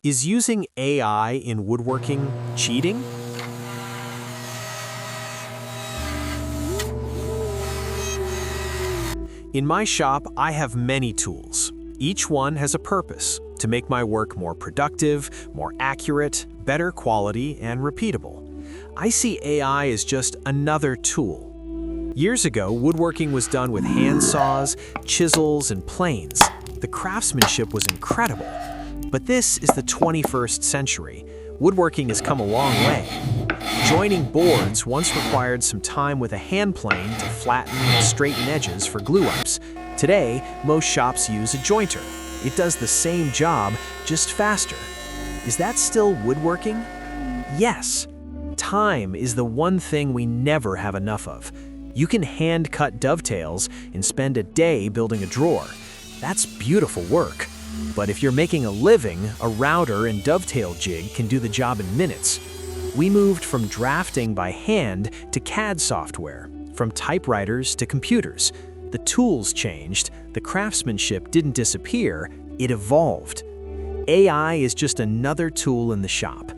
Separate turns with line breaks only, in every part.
Is using AI in woodworking cheating? In my shop, I have many tools. Each one has a purpose to make my work more productive, more accurate, better quality, and repeatable. I see AI as just another tool. Years ago, woodworking was done with hand saws, chisels, and planes. The craftsmanship was incredible. But this is the 21st century. Woodworking has come a long way. Joining boards once required some time with a hand plane to flatten and straighten edges for glue-ups. Today, most shops use a jointer. It does the same job, just faster. Is that still woodworking? Yes. Time is the one thing we never have enough of. You can hand-cut dovetails and spend a day building a drawer. That's beautiful work. But if you're making a living, a router and dovetail jig can do the job in minutes. We moved from drafting by hand to CAD software, from typewriters to computers. The tools changed, the craftsmanship didn't disappear, it evolved. AI is just another tool in the shop.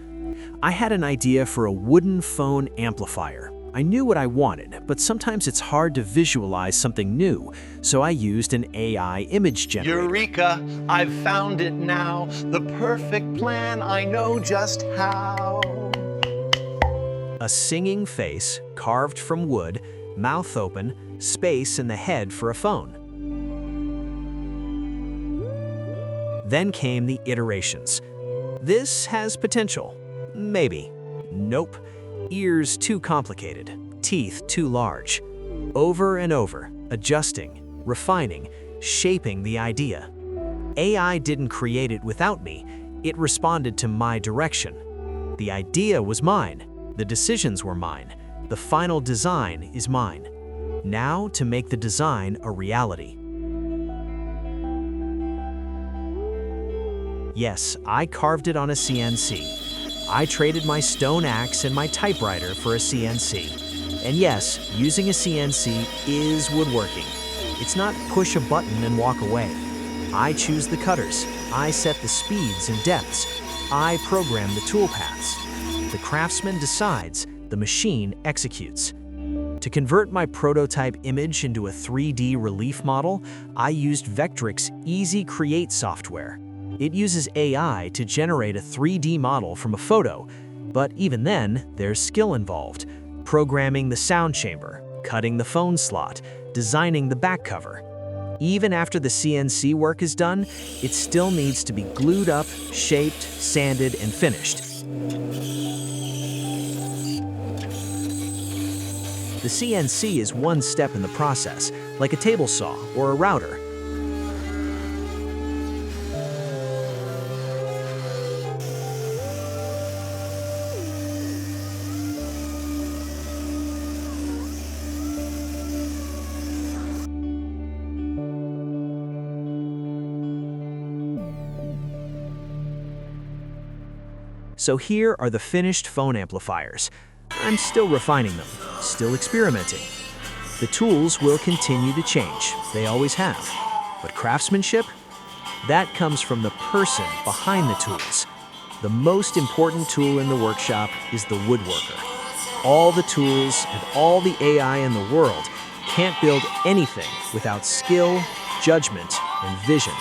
I had an idea for a wooden phone amplifier. I knew what I wanted, but sometimes it's hard to visualize something new, so I used an AI image generator.
Eureka! I've found it now. The perfect plan, I know just how.
A singing face, carved from wood, mouth open, space in the head for a phone. Then came the iterations. This has potential. Maybe. Nope. Ears too complicated, teeth too large. Over and over, adjusting, refining, shaping the idea. AI didn't create it without me, it responded to my direction. The idea was mine, the decisions were mine, the final design is mine. Now to make the design a reality. Yes, I carved it on a CNC. I traded my stone axe and my typewriter for a CNC. And yes, using a CNC is woodworking. It's not push a button and walk away. I choose the cutters. I set the speeds and depths. I program the tool paths. The craftsman decides, the machine executes. To convert my prototype image into a 3D relief model, I used Vectric's Easy Create software. It uses AI to generate a 3D model from a photo, but even then, there's skill involved. Programming the sound chamber, cutting the phone slot, designing the back cover. Even after the CNC work is done, it still needs to be glued up, shaped, sanded, and finished. The CNC is one step in the process, like a table saw or a router. So here are the finished phone amplifiers. I'm still refining them, still experimenting. The tools will continue to change, they always have. But craftsmanship? That comes from the person behind the tools. The most important tool in the workshop is the woodworker. All the tools and all the AI in the world can't build anything without skill, judgment, and vision.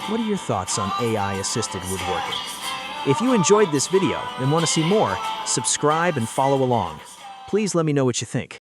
What are your thoughts on AI-assisted woodworking? If you enjoyed this video and want to see more, subscribe and follow along. Please let me know what you think.